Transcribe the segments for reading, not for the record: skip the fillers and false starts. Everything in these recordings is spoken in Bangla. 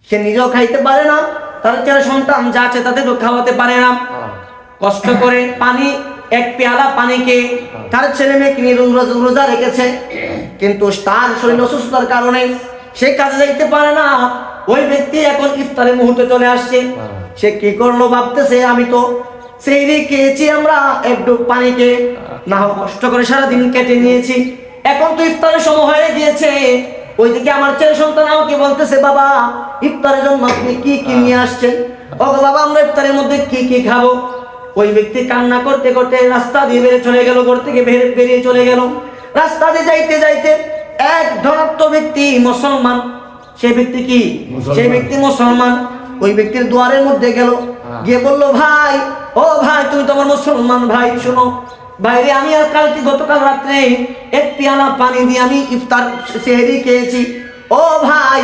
সে নিজেও খাইতে পারে না, তার ছেলে সন্তান যা আছে তাদেরকে খাওয়াতে পারে না। কষ্ট করে পানি, এক পেয়ালা পানিকে তার ছেলে মেয়েকে নিয়ে রোজা রেখেছে, কিন্তু তার শরীর অসুস্থতার কারণে সে কাজে যাইতে পারে না। ওই ব্যক্তি এখন ইফতারের মুহূর্তে চলে আসছে। সে কি করলো ভাবতেছে, আমি তো সেহরি খেয়েছি, আমরা একটু পানিকে না কষ্ট করে সারাদিন কেটে নিয়েছি, এখন তো ইফতারের সময় হয়ে গিয়েছে। ওইদিকে আমার ছেলে সন্তান আমাকে বলতেছে, বাবা ইফতারের জন্য আপনি কি কি নিয়ে আসছেন? ও বাবা, আমরা ইফতারের মধ্যে কি কি খাবো? ওই ব্যক্তি কান্না করতে করতে রাস্তা দিয়ে বেরিয়ে চলে গেল, ঘর থেকে বেরিয়ে চলে গেল। রাস্তা দিয়ে যাইতে যাইতে এক ধনাত্ম ব্যক্তি, মুসলমান, সেই ব্যক্তি কি? সেই ব্যক্তি মুসলমান। ওই ব্যক্তির দুয়ারের মধ্যে গেল, গিয়ে বললো, ভাই, ও ভাই, তুমি তো আমার মুসলমান ভাই, শোনো ভাইরে, আমি আর গতকাল রাত্রে এক পেয়ালা পানি দিয়ে আমি ইফতার সেহরি খেয়েছি। ও ভাই,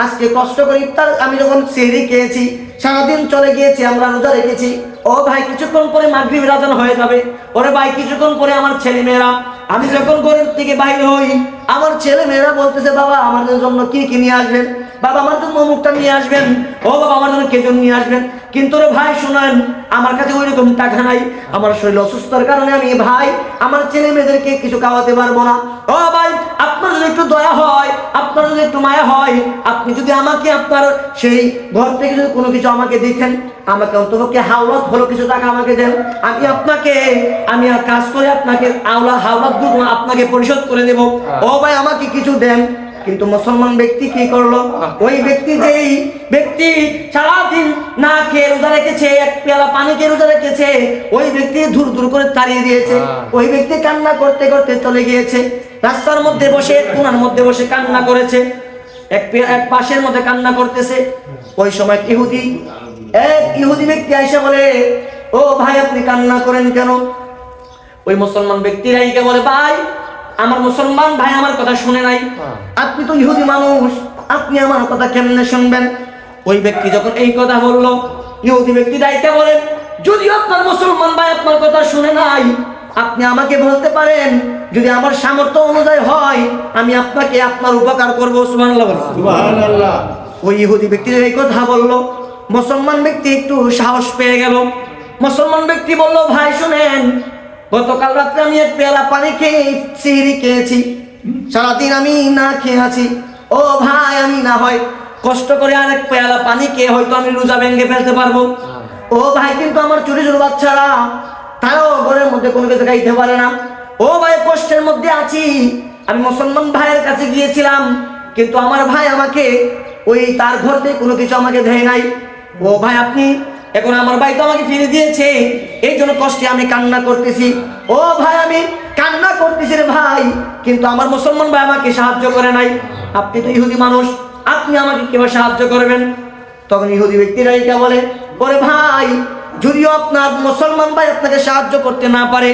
আজকে কষ্ট করে ইফতার আমি যখন সেহরি খেয়েছি, সারাদিন চলে গিয়েছি, আমরা রোজা রেখেছি। ও ভাই, কিছুক্ষণ পরে মাগরিবের আজান হয়ে যাবে। ওরে ভাই, কিছুক্ষণ পরে আমার ছেলে মেয়েরা, আমি যখন ঘরের থেকে বাইরে হই, আমার ছেলে মেয়েরা বলতেছে, বাবা আমাদের জন্য কি কি নিয়ে আসবেন, বাবা আমার জন্য অমুকটা নিয়ে আসবেন, ও বাবা আমার জন্য খেজুর নিয়ে আসবেন। কিন্তু রে ভাই শুনেন, আমার কাছে ওই রকম টাকা নাই, আমার শরীর অসুস্থতার কারণে আমি ভাই আমার ছেলে মেয়েদেরকে কিছু খাওয়াতে পারবো না। ও ভাই, আপনার যদি একটু দয়া হয়, আপনার যদি একটু মায়া হয়, আপনি যদি আমাকে আপনার সেই ঘর থেকে যদি কোনো কিছু আমাকে দিতেন, আমাকে অন্তপক্ষে হাওলাত হলো কিছু টাকা আমাকে দেন, আমি আর কাজ করে আপনাকে হাওলাত গুলো আপনাকে পরিশোধ করে দেব। ও ভাই, আমাকে কিছু দেন। কিন্তু মুসলমান ব্যক্তি কি করলো? ওই ব্যক্তি, যেই ব্যক্তি সারাদিন না খেয়ে রোজা রেখেছে, এক পেয়ালা পানি খেয়ে রোজা রেখেছে, ওই ব্যক্তি দূর দূর করে তাড়িয়ে দিয়েছে। ওই ব্যক্তি কান্না করতে করতে চলে গিয়েছে, রাস্তার মধ্যে বসে, কোনার মধ্যে বসে কান্না করেছে, এক পাশের মধ্যে কান্না করতেছে। ওই সময় এক ইহুদি ব্যক্তি আইসা বলে, ও ভাই, আপনি কান্না করেন কেন? ওই মুসলমান ব্যক্তি রাইকে বলে, ভাই, আমার মুসলমান ভাই আমার কথা শুনে নাই, আপনি তো ইহুদি মানুষ, আপনি আমার কথা কেমনে শুনবেন? ওই ব্যক্তি যখন এই কথা বললো, ইহুদি ব্যক্তি রাইকে বলেন, যদি আপনার মুসলমান ভাই আপনার কথা শুনে নাই, আপনি আমাকে বলতে পারেন, যদি আমার সামর্থ্য অনুযায়ী হয় আমি আপনাকে আপনার উপকার করবো। সুবহানাল্লাহ, সুবহানাল্লাহ। ওই ইহুদি ব্যক্তি এই কথা বললো, মুসলমান ব্যক্তি একটু সাহস পেয়ে গেল। মুসলমান ব্যক্তি বলল, ভাই শুনেন, গতকাল রাত্রে আমি এক পেয়ালা পানি খেয়ে সেহরি খেয়েছি, সারাদিন আমি না খেয়ে আছি। ও ভাই, আমি না হয় কষ্ট করে আর এক পেয়ালা পানি খেয়ে হয়তো আমি রোজা ভেঙে ফেলতে পারবো। ও ভাই, কিন্তু আমার ছোট ছোট বাচ্চারা, তারাও ঘরের মধ্যে কোনো কিছু খাইতে পারে না। ও ভাই, কষ্টের মধ্যে আছি। আমি মুসলমান ভাইয়ের কাছে গিয়েছিলাম, কিন্তু আমার ভাই আমাকে ওই তার ঘর থেকে কোনো কিছু আমাকে দেয় নাই। ও ভাই, আপনি এখন আমার ভাই তো আমাকে ফিরে দিয়েছে, এই জন্য কষ্টে আমি কান্না করতেছি। ও ভাই, আমি কান্না করতেছি রে ভাই, কিন্তু আমার মুসলমান ভাই আমাকে সাহায্য করে নাই। আপনি তো ইহুদি মানুষ, আপনি আমাকে কিভাবে সাহায্য করবেন? তখন ইহুদি ব্যক্তিরা এটা বলে, ওরে ভাই, যদিও আপনার মুসলমান ভাই আপনাকে সাহায্য করতে না পারে,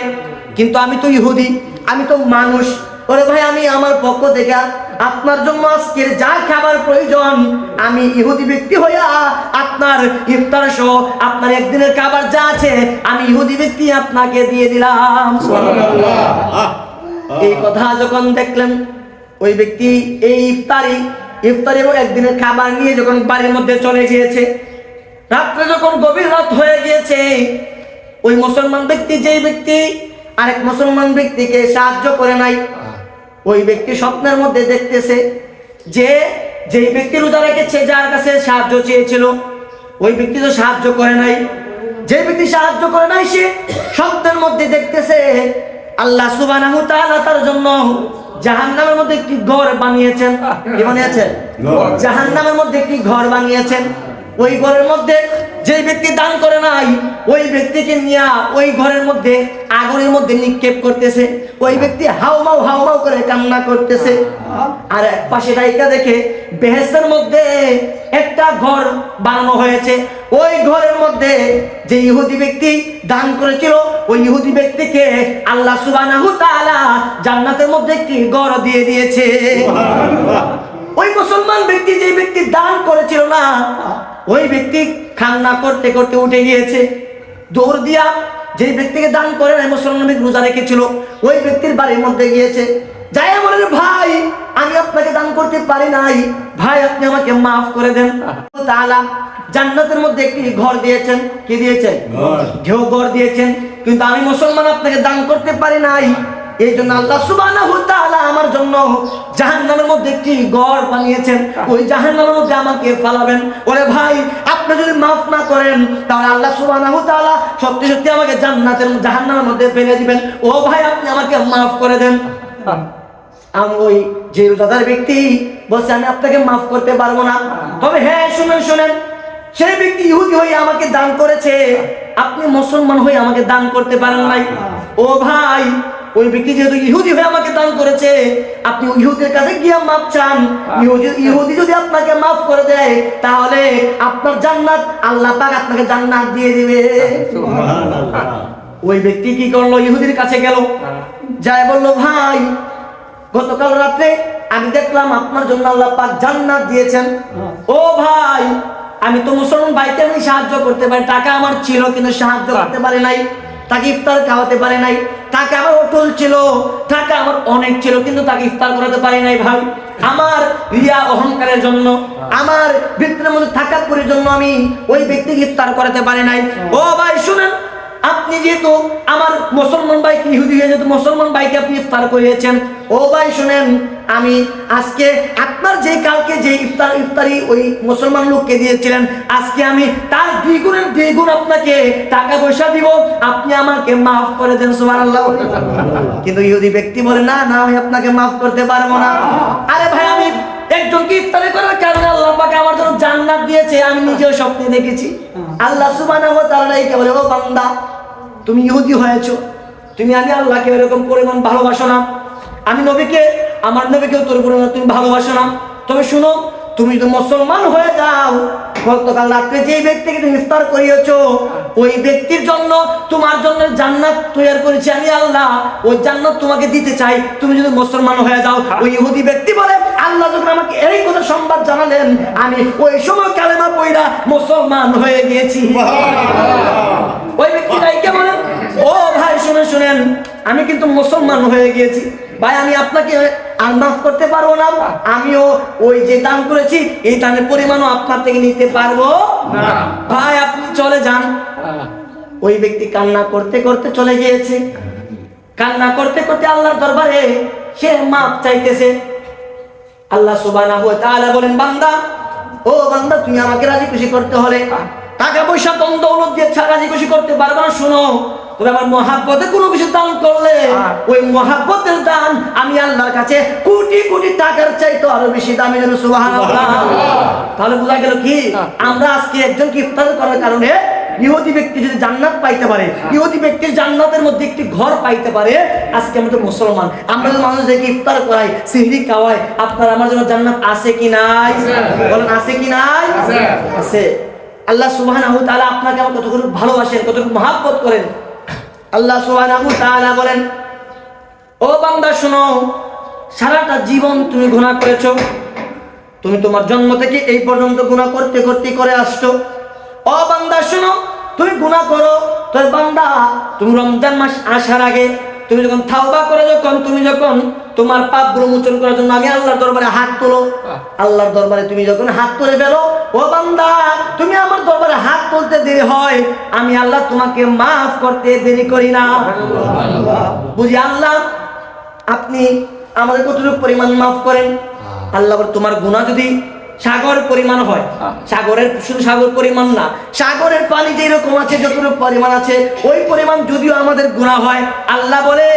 কিন্তু আমি তো ইহুদি, আমি তো মানুষ। ওরে ভাই, আমি আমার পক্ষ থেকে আপনার জন্য আজকের যা খাবার প্রয়োজন, আমি ইহুদি ব্যক্তি হইয়া আপনার ইফতার সহ আপনার একদিনের খাবার যা আছে, আমি ইহুদি ব্যক্তি আপনাকে দিয়ে দিলাম। এই কথা যখন দেখলেন, ওই ব্যক্তি এই ইফতারি এবং একদিনের খাবার নিয়ে যখন বাড়ির মধ্যে চলে গিয়েছে, রাত্রে যখন গভীর রাত হয়ে গিয়েছে, ওই মুসলমান ব্যক্তি, যেই ব্যক্তি আরেক মুসলমান ব্যক্তিকে সাহায্য করে নাই, ওই ব্যক্তি স্বপ্নের মধ্যে দেখতেছে যে যেই ব্যক্তি রোজা রেখেছে, যার কাছে সাহায্য চেয়েছিল, ওই ব্যক্তি তো সাহায্য করে নাই। যে ব্যক্তি সাহায্য করে নাই, সে স্বপ্নের মধ্যে দেখতেছে আল্লাহ সুবহানাহু ওয়া তাআলা তার জন্য জাহান্নামের মধ্যে একটি ঘর বানিয়েছেন। কি বানিয়েছেন? জাহান্নামের মধ্যে একটি ঘর বানিয়েছেন। ওই ঘরের মধ্যে যে ব্যক্তি দান করে নাই, ওই ব্যক্তিকে নিয়ে ওই ঘরের মধ্যে আগুনের মধ্যে নিক্ষেপ করতেছে। ওই ব্যক্তি হাউমাউ করে কান্না করতেছে। আর এক পাশে রাইকা দেখে বেহেশতের মধ্যে একটা ঘর বানানো হয়েছে। ওই ঘরের মধ্যে যে ইহুদি ব্যক্তি দান করেছিল, ওই ইহুদি ব্যক্তিকে আল্লাহ সুবহানাহু ওয়া তাআলা জান্নাতের মধ্যে একটি ঘর দিয়ে দিয়েছে। ওই মুসলমান ব্যক্তি, যে ব্যক্তি দান করেছিল না, ওই ব্যক্তি কান্না করতে করতে উঠে গিয়েছে, দৌড় দিয়া যে ব্যক্তিকে দান করে নাই, মুসলমান ব্যক্তি রোজা রেখেছিল, ওই ব্যক্তির বাড়ির মধ্যে গিয়েছে। যাই বলে, ভাই, আমি আপনাকে দান করতে পারি নাই, ভাই আপনি আমাকে মাফ করে দেন। তাআলা জান্নাতের মধ্যে একটি ঘর দিয়েছেন। কি দিয়েছেন? ঘর দিয়েছেন। কিন্তু আমি মুসলমান আপনাকে দান করতে পারি নাই। এই জন্য আল্লাহ সুবহানাহু ওয়া তাআলা আমার জন্য জাহান্নামের মধ্যে একটি ঘর বানিয়েছেন। ওই জাহান্নামের মধ্যে আমাকে ফালাবেন। ওরে ভাই, আপনি যদি মাফ না করেন তাহলে আল্লাহ সুবহানাহু ওয়া তাআলা সত্যি সত্যি আমাকে জাহান্নামের মধ্যে ফেলে দিবেন। ও ভাই, আপনি আমাকে মাফ করে দেন। আমি ওই যে রোজাদার ব্যক্তি বলছে আমি আপনাকে মাফ করতে পারবো না। তবে হ্যাঁ, শুনেন, সেই ব্যক্তি ইহুদি হয়ে আমাকে দান করেছে, আপনি মুসলমান হয়ে আমাকে দান করতে পারেন নাই। ও ভাই, ওই ব্যক্তি যেহেতু ইহুদি হয়ে আমাকে দান করেছে, আপনি ওই ইহুদির কাছে গিয়ে মাফ চান। ইহুদি যদি আপনাকে মাফ করে দেয় তাহলে আপনার জান্নাত, আল্লাহ পাক আপনাকে জান্নাত দিয়ে দিবে। ওই ব্যক্তি কি করলো? ইহুদির কাছে গেল, যায় বলল, ভাই গতকাল রাতে আমি দেখলাম আপনার জন্য আল্লাহ পাক জান্নাত দিয়েছেন। ও ভাই, আমি তো মুসলমান ভাইকে আমি সাহায্য করতে পারি, টাকা আমার ছিল কিন্তু সাহায্য করতে পারি নাই, তাকে ইফতার খাওয়াতে পারি নাই। টাকা আমার অটল ছিল, টাকা আমার অনেক ছিল, কিন্তু তাকে ইফতার করাতে পারি নাই। ভাই, আমার রিয়া অহংকারের জন্য, আমার ভিতরের মধ্যে থাকার পরের জন্য আমি ওই ব্যক্তিকে ইফতার করাতে পারি নাই। ও ভাই শুনেন, আপনি যেহেতু আমার মুসলমান ভাইকে, ইহুদি হয়ে যেহেতু মুসলমান ভাইকে আপনি ইফতার করিয়েছেন, ও ভাই শুনেন, আমি আজকে আপনার যে কালকে যে ইফতারি ওই মুসলমান লোককে দিয়েছিলেন, আজকে আমি তার দ্বিগুণ আপনাকে টাকা পয়সা দিব, আপনি আমাকে মাফ করে দেন। সুবহানাল্লাহ। কিন্তু ইহুদি ব্যক্তি বলে, না না, আমি আপনাকে মাফ করতে পারবো না। আরে ভাই, আমি একজনকে ইফতারি করার কারণে আল্লাহ পাক আমার জন্য জান্নাত দিয়েছে, আমি নিজেও স্বপ্নে দেখেছি। আল্লাহ সুবহানাহু ওয়া তাআলা একে বলে, ও বান্দা, তুমি ইহুদি হয়েছো, তুমি আমি আল্লাহকে এরকম পরিমাণ ভালোবাসো না, আমি নবীকে, আমার নবীকেও তোর পরিমাণ তুমি ভালোবাসো না। তবে শুনো, তুমি যদি মুসলমান হয়ে যাও, গতকাল রাত্রে যে ব্যক্তিকে তুমি ইফতার করিয়েছো, ওই ব্যক্তির জন্য, তোমার জন্য জান্নাত তৈরি করেছি আমি আল্লাহ, ওই জান্নাত তোমাকে দিতে চাই, তুমি যদি মুসলমান হয়ে যাও। ওই ইহুদি ব্যক্তি বলে, আল্লাহ যখন আমাকে এই কথা সংবাদ জানালেন, আমি ওই সময় কালেমা পড়া মুসলমান হয়ে গিয়েছি। ওই ব্যক্তিটাই কে বলেন, ও ভাই শুনেন, আমি কিন্তু মুসলমান হয়ে গিয়েছি। ভাই, আমি আপনাকে আর মাফ করতে পারবো না, আমিও ওই যে দান করেছি এই দানের পরিমাণও আপনার থেকে নিতে পারবো না। ভাই, আপনি চলে যান। ওই ব্যক্তি কান্না করতে করতে চলে গিয়েছে। কান্না করতে করতে আল্লাহর দরবারে সে মাফ চাইতেছে। আল্লাহ সুবহানাহু ওয়া তাআলা বলেন, বান্দা, ও বান্দা, তুমি আমাকে রাজি খুশি করতে হলে টাকা পয়সা ধন দৌলত দিয়ে রাজি খুশি করতে পারবে না। শোনো, তবে আমার মহাব্বতে কোনো কিছু দান করলে ওই মহাব্বতের দান আমি আল্লাহর কাছে কোটি কোটি টাকার চাইতে আরো বেশি দামি যেন। সুবহানাল্লাহ। তাহলে বোঝা গেল কি, আমরা আজকে একজনকে ইফতার করার কারণে ইহুদি ব্যক্তি যদি জান্নাত পাইতে পারে, ইহুদি ব্যক্তির জান্নাতের মধ্যে একটি ঘর পাইতে পারে, আজকে আমরা তো মুসলমান, আমরা যদি মানুষদেরকে ইফতার করাই, সিহরি খাওয়াই, আপনার আমার জন্য জান্নাত আছে কি নাই? বলেন, আছে কি নাই? আছে। আল্লাহ সুবহানাহু ওয়া তাআলা আপনাকে আমার কতটুকু ভালোবাসেন, কতটুকু মহব্বত করেন। আল্লাহ সুবহানাহু ওয়া তাআলা বলেন, ও বান্দা শুনো, সারাটা জীবন তুমি গুনাহ করেছো, তুমি তোমার জন্ম থেকে এই পর্যন্ত গুনাহ করতে করতে করে আসছো। ও বান্দা শুনো, তুমি গুনাহ করো, তোর বান্দা, তুমি রমজান মাস আসার আগে তুমি যখন তাওবা করে, তুমি যখন তোমার পাপ মোচন করার জন্য আমি আল্লাহর দরবারে হাত তোলো, আল্লাহর দরবারে তুমি যখন হাত তুলে ফেলো, ও বান্দা, তুমি আমার দরবারে হাত তুলতে দেরি হয়, আমি আল্লাহ তোমাকে মাফ করতে দেরি করি না। বুঝি আল্লাহ আপনি আমাদের কতটুকু পরিমাণ মাফ করেন। আল্লাহ তোমার গুনাহ যদি সাগর পরিমাণ হয়, সাগরের শুধু সাগর পরিমাণ না, সাগরের পানি যেরকম আছে, যতটুকু পরিমাণ আছে ওই পরিমাণ যদিও আমাদের গুনাহ হয়, আল্লাহ বলে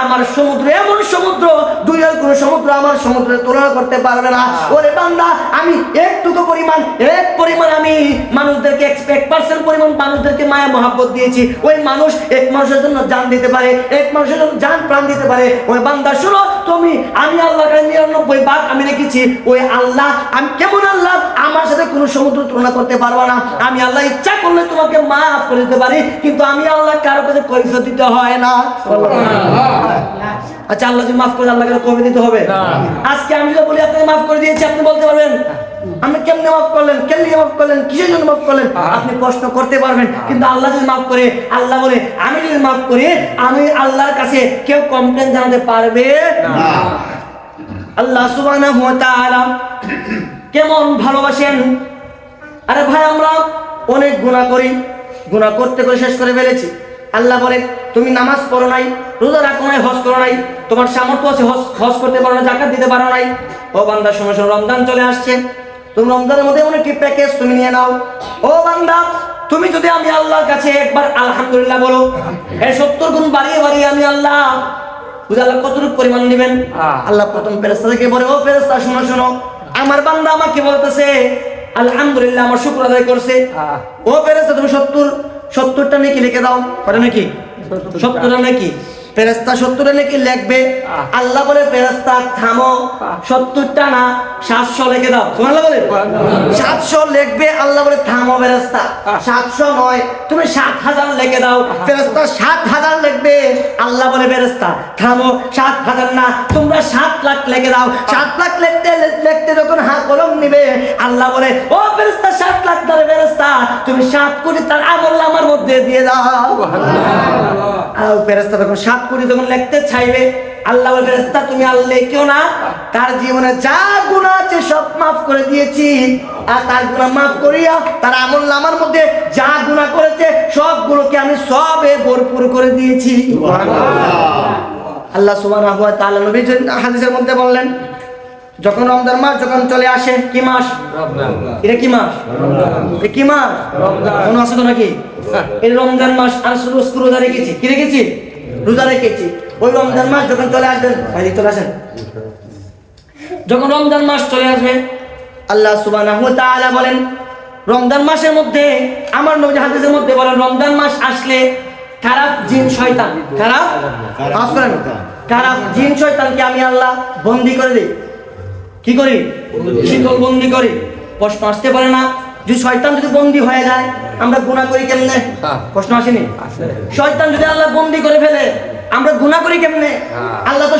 আমার সমুদ্র এমন সমুদ্র, দুনিয়ার কোন সমুদ্র আমার সমুদ্রের তুলনা করতে পারবে না। ওরে বান্দা, আমি একটুকু পরিমাণ আমি মানুষদেরকে 1% পরিমাণ মানুষদেরকে মায়া মহব্বত দিয়েছি। ওই মানুষ এক মানুষের জন্য জান দিতে পারে, এক মানুষের জন্য জান প্রাণ দিতে পারে। ওই বান্দা শুনো, আমি আল্লাহর কাছে 99 ভাগ আমি রেখেছি। ওই আল্লাহ, আমি কেমন আল্লাহ, আমার সাথে কোনো সমুদ্র তুলনা করতে পারবো না। আমি আল্লাহ ইচ্ছা করলে তোমাকে মাফ করে দিতে পারি, কিন্তু আমি আল্লাহ কারো কাছে কৈফিয়ত দিতে হয় না। আচ্ছা, আল্লাহ যদি মাফ করে আল্লাহকে কবে দিতে হবে? আজকে আমি যদি বলি আপনাকে মাফ করে দিয়েছি, আপনি বলতে পারবেন আপনি কেমনে মাফ করলেন, কেমনে মাফ করলেন, কিসের জন্য মাফ করলেন, আপনি প্রশ্ন করতে পারবেন। কিন্তু আল্লাহ যদি মাফ করে, আল্লাহ বলে আমি যদি মাফ করি, আমি আল্লাহর কাছে কেউ কমপ্লেন জানাতে পারবে না। আল্লাহ সুবহানাহু ওয়া তাআলা কেমন ভালোবাসেন, অনেক গুনাহ করি, গুনাহ করতে করে শেষ করে ফেলেছি। আল্লাহ বলে তুমি নামাজ পড়ো নাই, রোজা রাখো নাই, হজ করো নাই, তোমার সামর্থ্য আছে হজ করতে পারো না, যাকাত দিতে পারো নাই। ও বান্দা শোনো শোনো, রমজান চলে আসছে, তুমি রমজানের মধ্যে অনেক প্যাকেজ তুমি নিয়ে নাও। ও বান্দা, তুমি যদি আমি আল্লাহর কাছে একবার আলহামদুলিল্লাহ বলো, এর 70 গুণ বাড়িয়ে বাড়িয়ে আমি আল্লাহ বুঝে আল্লাহ কতটুকু পরিমাণ দিবেন। আল্লাহ প্রথম ফেরেশতা থেকে বলে, ও ফেরেশতা শোনো শোনো, আমার বান্দা আমাকে বলতেছে আলহামদুলিল্লাহ, আমার শুকর আদায় করছে। ও ফেরেশতা তুমি 70টা নেকি লিখে দাও। পারে নাকি 70টা নাকি? ফেরেশতা 70টা নাকি লিখবে। আল্লাহ বলে ফেরেশতা থামো, 70টা না 700 লিখে দাও। সুবহানাল্লাহ বলে 700 লিখবে। আল্লাহ বলে থামো ফেরেশতা, 700 নয়, তুমি 7000 লিখে দাও। ফেরেশতা 7000 লিখবে। আল্লাহ বলে ফেরেশতা থামো, 7000 না, তোমরা 7 লাখ লিখে দাও। 7 লাখ লিখতে লিখতে যখন হাত কলম নিবে, আল্লাহ বলে ও ফেরেশতা 7 লাখ ধরে ফেরেশতা তুমি 7 কোটি তার আমল আমার মধ্যে দিয়ে দাও। আর ফেরেশতা যখন 7 কোটি যখন লিখতে চাইবে, আল্লাহ বলে ফেরেশতা তুমি আর লিখিও না, তার জীবনে যা গুনাহ আছে সব মাফ করে দিয়েছি, আর তার গুনাহ মাফ করিয়া তার আমল নামার মধ্যে যা গুনাহ করেছে সবগুলোকে আমি সবে ভরপুর করে দিয়েছি। আল্লাহ সুবহানাহু ওয়া তাআলা নবীর হাদিসের মধ্যে বললেন, যখন রমজান মাস যখন চলে আসে, কি মাস? এটা কি মাস? এটা কি মাস? মনে আছে তো নাকি? এই রমজান মাস আর রোজা রেখেছি। কি রেখেছি? রোজা রেখেছি। ওই রমজান মাস যখন চলে আসবেন, ভাই চলে আসেন, যখন রমজান মাস চলে আসবে, আল্লাহ সুবহানাহু ওয়া তাআলা বলেন রমজান মাসের মধ্যে, আমার নবী হাদিসের মধ্যে বলেন, রমজান মাস আসলে খারাপ জিন শয়তান, খারাপ জিন শয়তানকে আমি আল্লাহ বন্দী করে দিই। কি করি? শীতল বন্দী করি। প্রশ্ন আসতে পারে না, যদি শয়তান যদি বন্দী হয়ে যায় আমরা গুনাহ করি কেমনে? প্রশ্ন আসেনি? শয়তান যদি আল্লাহ বন্দী করে ফেলে আমরা গুনাহ করি কেমনে? আল্লাহ তো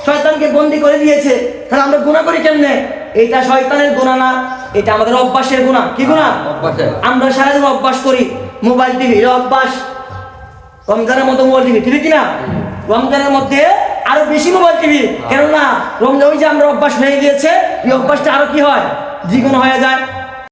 শয়তানকে বন্দী করে দিয়েছে, তাহলে আমরা গুনাহ করি কেমনে? এটা শয়তানের গুনাহ না, এটা আমাদের অভ্যাসের গুনাহ। কি গুনাহ? আমরা সারাদিন অভ্যাস করি, মোবাইল টিভি অভ্যাস। রমজানের মতো মোবাইল টিভি, ঠিক কিনা? রমজানের মধ্যে আরো বেশি মোবাইল টিভি, কেননা রমজান ওই যে আমরা অভ্যাস হয়ে গিয়েছে, এই অভ্যাসটা আরো কি হয়? দ্বিগুণ হয়ে যায়।